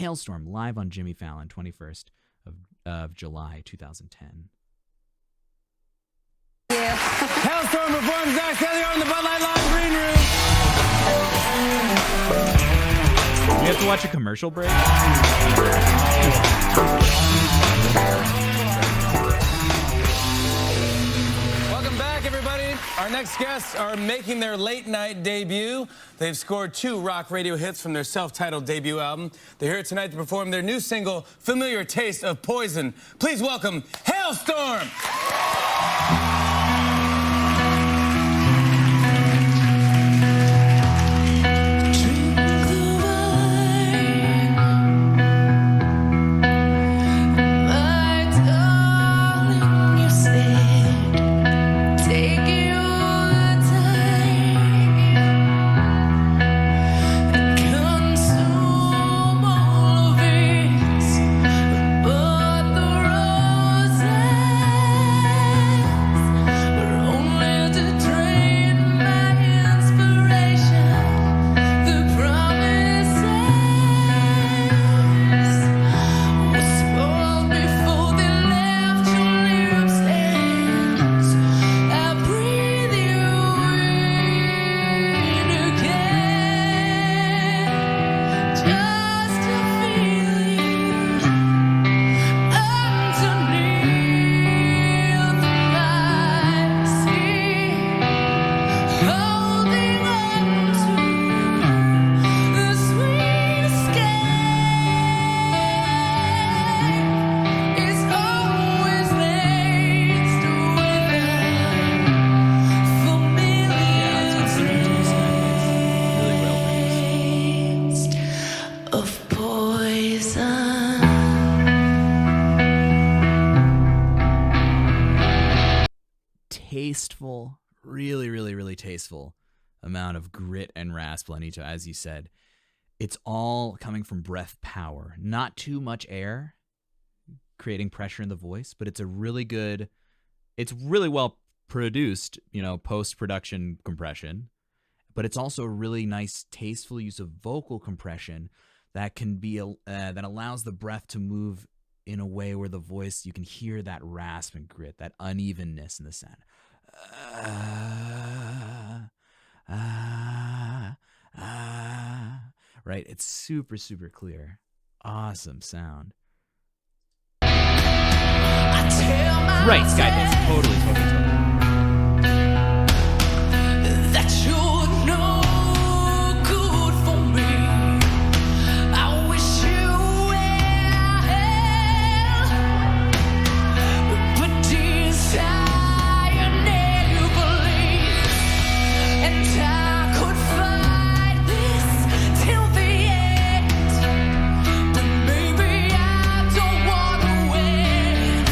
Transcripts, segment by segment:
Halestorm, live on Jimmy Fallon, 21st of July, 2010. Yeah. Halestorm performs next earlier on the Bud Light Live Green Room. We have to watch a commercial break? Welcome back, everybody. Our next guests are making their late night debut. They've scored 2 rock radio hits from their self-titled debut album. They're here tonight to perform their new single, Familiar Taste of Poison. Please welcome Halestorm. Tasteful, really tasteful amount of grit and rasp on each, as you said. It's all coming from breath power, not too much air, creating pressure in the voice, but it's really well produced, post-production compression, but it's also a really nice, tasteful use of vocal compression that can be, that allows the breath to move in a way where the voice, you can hear that rasp and grit, that unevenness in the sound. Right? It's super clear. Awesome sound. Right, Skydance, totally. That you're no good for me. I wish you well, but desire never leaves, and I could fight this till the end, but maybe I don't wanna win.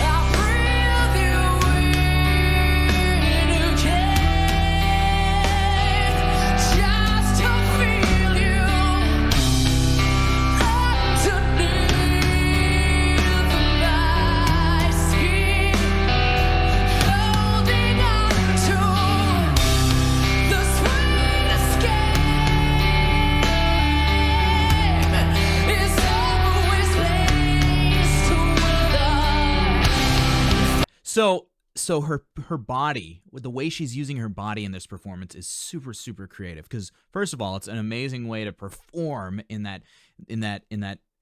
I breathe you in again, just to feel you underneath my skin, holding on to the sweet escape is always laced with us. So her body, with the way she's using her body in this performance, is super creative. Because first of all, it's an amazing way to perform in that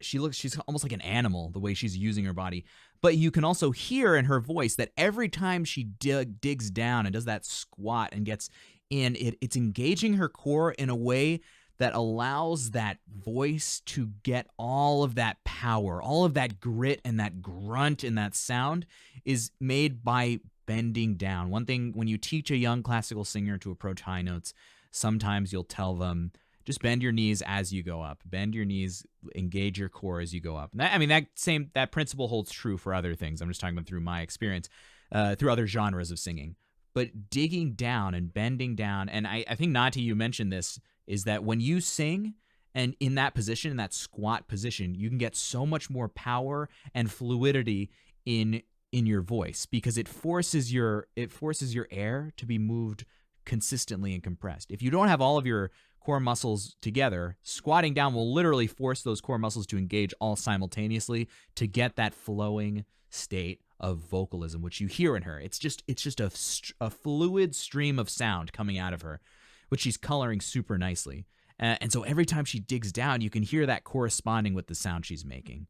she's almost like an animal the way she's using her body. But you can also hear in her voice that every time she digs down and does that squat and gets in, it's engaging her core in a way that allows that voice to get all of that power, all of that grit and that grunt and that sound is made by bending down. One thing, when you teach a young classical singer to approach high notes, sometimes you'll tell them, just bend your knees as you go up. Bend your knees, engage your core as you go up. That principle holds true for other things. I'm just talking about through my experience, through other genres of singing. But digging down and bending down, and I think, Nati, you mentioned this, is that when you sing and in that position, in that squat position, you can get so much more power and fluidity in your voice, because it forces your air to be moved consistently and compressed. If you don't have all of your core muscles together, squatting down will literally force those core muscles to engage all simultaneously to get that flowing state of vocalism, which you hear in her. It's just a fluid stream of sound coming out of her, which she's coloring super nicely. And so every time she digs down, you can hear that corresponding with the sound she's making.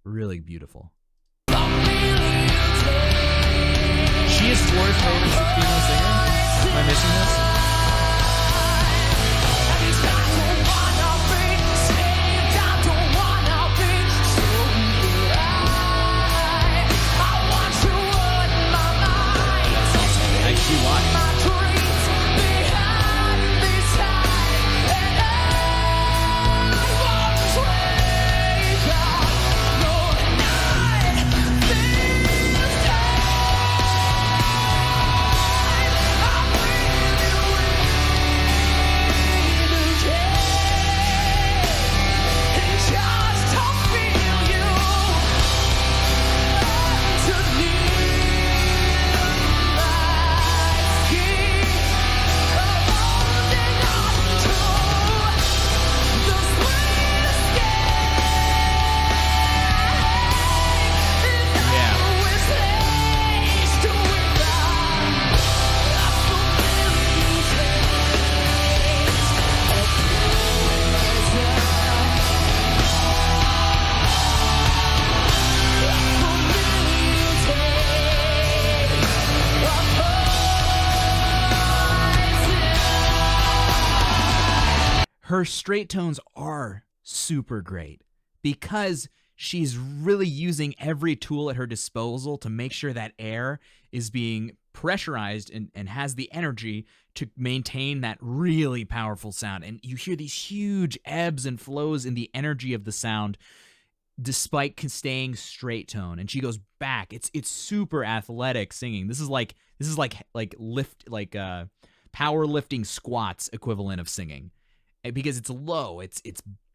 Really beautiful. She is Floor's favorite female singer? Am I missing this? I see why. Her straight tones are super great because she's really using every tool at her disposal to make sure that air is being pressurized and has the energy to maintain that really powerful sound. And you hear these huge ebbs and flows in the energy of the sound despite staying straight tone. And she goes back. It's super athletic singing. This is like powerlifting squats equivalent of singing. Because it's low, it's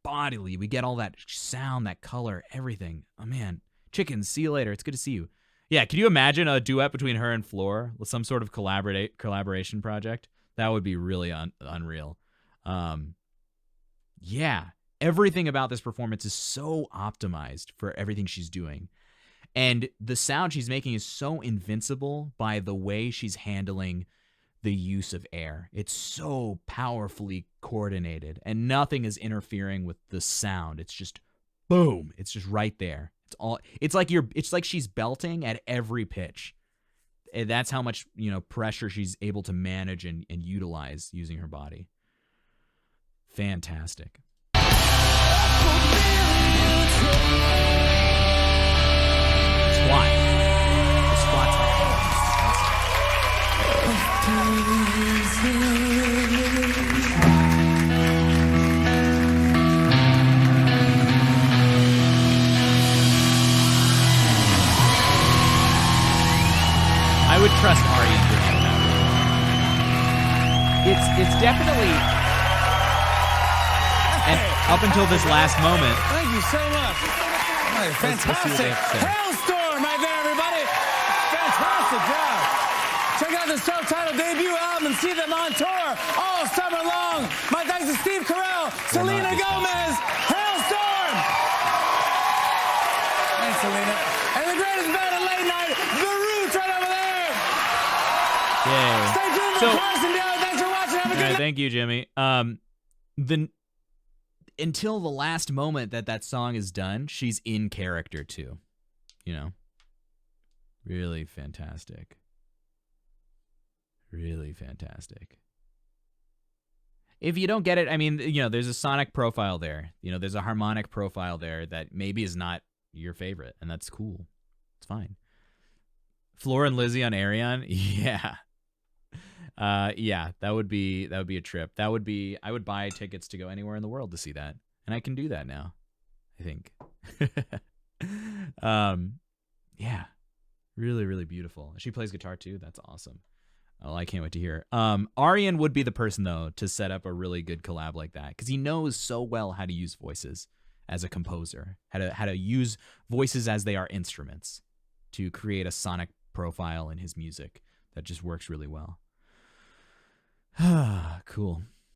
bodily. We get all that sound, that color, everything. Oh man, Chickens, see you later. It's good to see you. Yeah, can you imagine a duet between her and Floor with some sort of collaboration project? That would be really unreal. Yeah, everything about this performance is so optimized for everything she's doing. And the sound she's making is so invincible by the way she's handling the use of air. It's so powerfully coordinated and nothing is interfering with the sound. It's just boom. It's just right there. It's like she's belting at every pitch. And that's how much, pressure she's able to manage and utilize using her body. Fantastic. Squat. The squat's like, I would trust Ari in doing that. It's definitely, and up until this last moment. Thank you so much. Right, fantastic. Halestorm right there, everybody. Fantastic job. Check out the self-titled debut album and see them on tour all summer long. My thanks to Steve Carell, Selena Gomez, Halestorm. Thanks, Selena. And the greatest band of late night, The Roots, right over there. Yay. Stay tuned for Carson Daly. Thanks for watching. Have a good night. Thank you, Jimmy. Until the last moment that song is done, she's in character too. Really fantastic. Really fantastic. If you don't get it, I mean, there's a sonic profile there. There's a harmonic profile there that maybe is not your favorite, and that's cool. It's fine. Floor and Lzzy on Arion, yeah. Yeah, that would be a trip. I would buy tickets to go anywhere in the world to see that. And I can do that now, I think. Yeah. Really, really beautiful. She plays guitar too. That's awesome. Oh, I can't wait to hear. Arian would be the person though to set up a really good collab like that because he knows so well how to use voices as a composer, how to use voices as they are instruments to create a sonic profile in his music that just works really well. Cool.